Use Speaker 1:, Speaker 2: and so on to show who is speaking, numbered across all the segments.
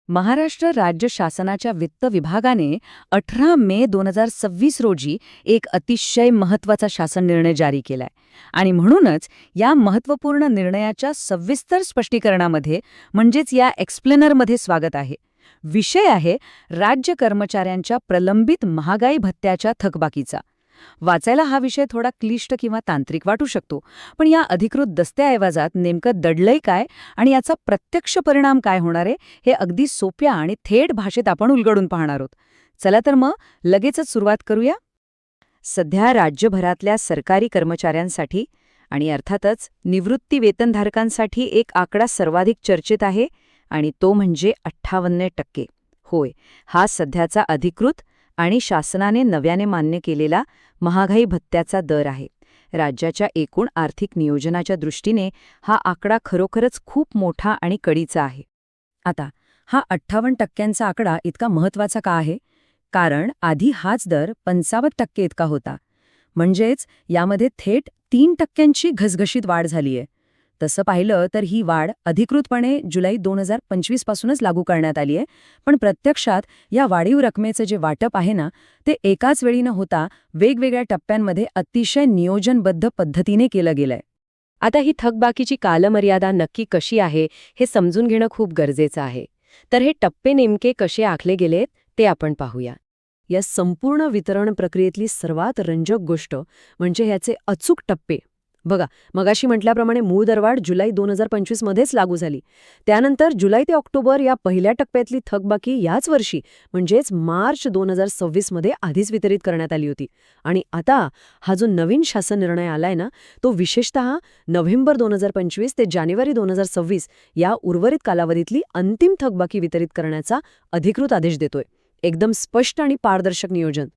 Speaker 1: महाराष्ट्र राज्य शासनाच्या वित्त विभागाने 18 मे 2026 रोजी एक अतिशय महत्त्वाचा शासन निर्णय जारी केलाय आणि म्हणूनच या महत्त्वपूर्ण निर्णयाच्या सविस्तर स्पष्टीकरणामध्ये म्हणजेच या एक्सप्लेनरमध्ये स्वागत आहे. विषय आहे राज्य कर्मचाऱ्यांच्या प्रलंबित महागाई भत्त्याच्या थकबाकीचा. वाचायला हा विषय थोडा क्लिष्ट किंवा तांत्रिक वाटू शकतो, पण या अधिकृत दस्तऐवजात नेमकं दडलंय काय आणि याचा प्रत्यक्ष परिणाम काय होणार आहे हे अगदी सोप्या आणि थेट भाषेत आपण उलगडून पाहणार आहोत. चला तर मग लगेचच सुरुवात करूया. सध्या राज्यभरातल्या सरकारी कर्मचाऱ्यांसाठी आणि अर्थातच निवृत्ती वेतनधारकांसाठी एक आकडा सर्वाधिक चर्चेत आहे आणि तो म्हणजे 58%. होय, हा सध्याचा अधिकृत आणि शासनाने नव्याने मान्य केलेला महागाई भत्त्याचा दर आहे. राज्याच्या एकूण आर्थिक नियोजनाच्या दृष्टीने हा आकडा खरोखरच खूप मोठा आणि कळीचा आहे. आता हा 58%चा आकडा इतका महत्त्वाचा का आहे? कारण आधी हाच दर 55% इतका होता. म्हणजेच यामध्ये थेट 3% घसघशीत वाढ झालीय. तसं पाहिलं तर ही वाढ अधिकृतपणे जुलै 2025 पासूनच लागू करण्यात आली आहे, पण प्रत्यक्षात या वाढीव रकमेचं जे वाटप आहे ना, ते एकाच वेळी न होता वेगवेगळ्या टप्प्यांमध्ये अतिशय नियोजनबद्ध पद्धतीने केलं गेलंय. आता ही थकबाकीची कालमर्यादा नक्की कशी आहे हे समजून घेणं खूप गरजेचं आहे. तर हे टप्पे नेमके कसे आखले गेलेत ते आपण पाहूया. या संपूर्ण वितरण प्रक्रियेतली सर्वात रंजक गोष्ट म्हणजे ह्याचे अचूक टप्पे. बघा, मगाशी म्हटल्याप्रमाणे मूळ दरवाढ जुलै 2025 मध्येच लागू झाली. त्यानंतर जुलै ते ऑक्टोबर या पहिल्या टप्प्यातली थकबाकी याच वर्षी म्हणजेच मार्च 2026 मध्ये आधीच वितरित करण्यात आली होती. आणि आता हा जो नवीन शासन निर्णय आलाय ना, तो विशेषतः नोव्हेंबर 2025 ते जानेवारी 2026 या उर्वरित कालावधीतली अंतिम थकबाकी वितरित करण्याचा अधिकृत आदेश देतोय. एकदम स्पष्ट आणि पारदर्शक नियोजन.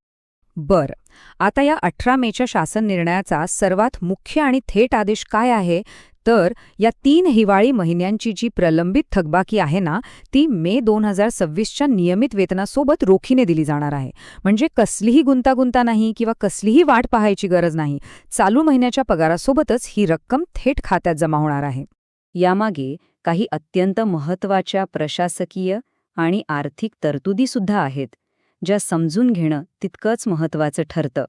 Speaker 2: बरं, आता या 18 मेच्या शासन निर्णयाचा सर्वात मुख्य आणि थेट आदेश काय आहे? तर या 3 हिवाळी महिन्यांची जी प्रलंबित थकबाकी आहे ना, ती मे 2026च्या नियमित वेतनासोबत रोखीने दिली जाणार आहे. म्हणजे कसलीही गुंतागुंता नाही किंवा कसलीही वाट पाहायची गरज नाही. चालू महिन्याच्या पगारासोबतच ही रक्कम थेट खात्यात जमा होणार आहे.
Speaker 1: यामागे काही अत्यंत महत्त्वाच्या प्रशासकीय आणि आर्थिक तरतुदीसुद्धा आहेत, ज्या समजून घेणं तितकंच महत्त्वाचं ठरतं.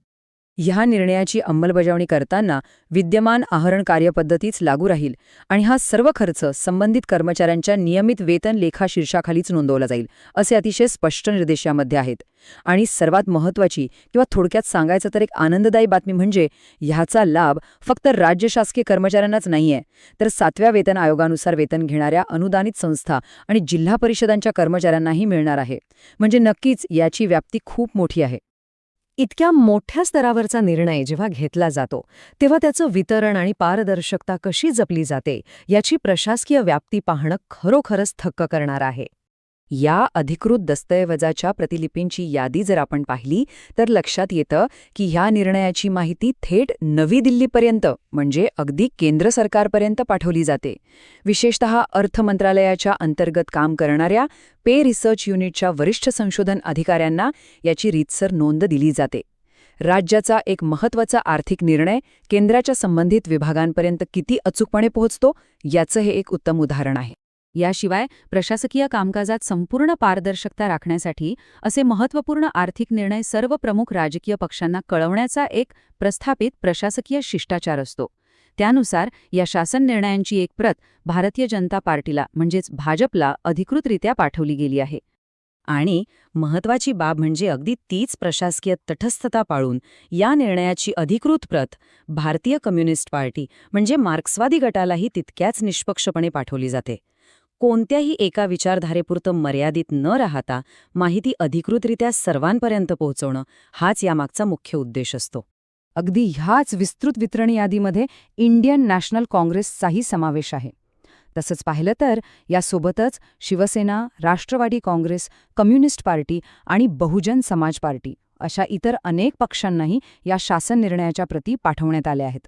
Speaker 2: ह्या निर्णयाची अंमलबजावणी करताना विद्यमान आहरण कार्यपद्धतीच लागू राहील आणि हा सर्व खर्च संबंधित कर्मचाऱ्यांच्या नियमित वेतन लेखा शीर्षाखालीच नोंदवला जाईल, असे अतिशय स्पष्ट निर्देश यामध्ये आहेत. आणि सर्वात महत्त्वाची किंवा थोडक्यात सांगायचं तर एक आनंददायी बातमी म्हणजे ह्याचा लाभ फक्त राज्य शासकीय कर्मचाऱ्यांनाच नाहीये, तर 7व्या वेतन आयोगानुसार वेतन घेणाऱ्या अनुदानित संस्था आणि जिल्हा परिषदांच्या कर्मचाऱ्यांनाही मिळणार आहे. म्हणजे नक्कीच याची व्याप्ती खूप मोठी आहे.
Speaker 1: इतक्या मोठ्या स्तरावरचा निर्णय जेव्हा घेतला जातो तेव्हा त्याचं वितरण आणि पारदर्शकता कशी जपली जाते याची प्रशासकीय व्याप्ती पाहणं खरोखरच थक्क करणार आहे.
Speaker 2: या अधिकृत दस्तऐवजाच्या प्रतिलिपींची यादी जर आपण पाहिली तर लक्षात येतं की ह्या निर्णयाची माहिती थेट नवी दिल्लीपर्यंत म्हणजे अगदी केंद्र सरकारपर्यंत पाठवली जाते. विशेषतः अर्थ मंत्रालयाच्या अंतर्गत काम करणाऱ्या पे रिसर्च युनिटच्या वरिष्ठ संशोधन अधिकाऱ्यांना याची रीतसर नोंद दिली जाते. राज्याचा एक महत्त्वाचा आर्थिक निर्णय केंद्राच्या संबंधित विभागांपर्यंत किती अचूकपणे पोहोचतो याचं हे एक उत्तम उदाहरण आहे.
Speaker 1: याशिवाय प्रशासकीय कामकाजात संपूर्ण पारदर्शकता राखण्यासाठी असे महत्त्वपूर्ण आर्थिक निर्णय सर्व प्रमुख राजकीय पक्षांना कळवण्याचा एक प्रस्थापित प्रशासकीय शिष्टाचार असतो. त्यानुसार या शासन निर्णयांची एक प्रत भारतीय जनता पार्टीला म्हणजेच भाजपला अधिकृतरित्या पाठवली गेली आहे. आणि महत्त्वाची बाब म्हणजे अगदी तीच प्रशासकीय तटस्थता पाळून या निर्णयाची अधिकृत प्रत भारतीय कम्युनिस्ट पार्टी म्हणजे मार्क्सवादी गटालाही तितक्याच निष्पक्षपणे पाठवली जाते. कोणत्याही एका विचारधारेपुरतं मर्यादित न राहता माहिती अधिकृतरित्या सर्वांपर्यंत पोहोचवणं हाच यामागचा मुख्य उद्देश असतो.
Speaker 2: अगदी ह्याच विस्तृत वितरण यादीमध्ये इंडियन नॅशनल काँग्रेसचाही समावेश आहे. तसंच पाहिलं तर यासोबतच शिवसेना, राष्ट्रवादी काँग्रेस, कम्युनिस्ट पार्टी आणि बहुजन समाज पार्टी अशा इतर अनेक पक्षांनाही या शासन निर्णयाच्या प्रती पाठवण्यात आल्या आहेत.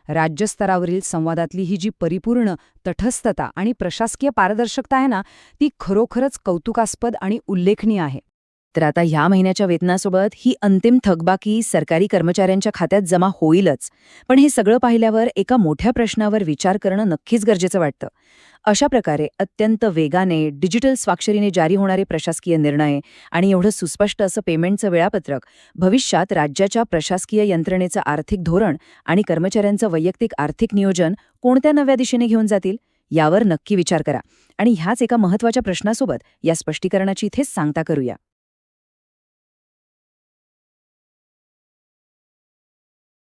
Speaker 2: राज्यस्तरावरील संवादातली ही जी परिपूर्ण तटस्थता आणि प्रशासकीय पारदर्शकता आहे ना, ती खरोखरच कौतुकास्पद आणि उल्लेखनीय आहे.
Speaker 1: तर आता ह्या महिन्याच्या वेतनासोबत ही अंतिम थकबाकी सरकारी कर्मचाऱ्यांच्या खात्यात जमा होईलच. पण हे सगळं पाहिल्यावर एका मोठ्या प्रश्नावर विचार करणं नक्कीच गरजेचं वाटतं. अशा प्रकारे अत्यंत वेगाने डिजिटल स्वाक्षरीने जारी होणारे प्रशासकीय निर्णय आणि एवढं सुस्पष्ट असं पेमेंटचं वेळापत्रक भविष्यात राज्याच्या प्रशासकीय यंत्रणेचं आर्थिक धोरण आणि कर्मचाऱ्यांचं वैयक्तिक आर्थिक नियोजन कोणत्या नव्या दिशेने घेऊन जातील यावर नक्की विचार करा. आणि ह्याच एका महत्त्वाच्या प्रश्नासोबत या स्पष्टीकरणाची इथेच सांगता करूया.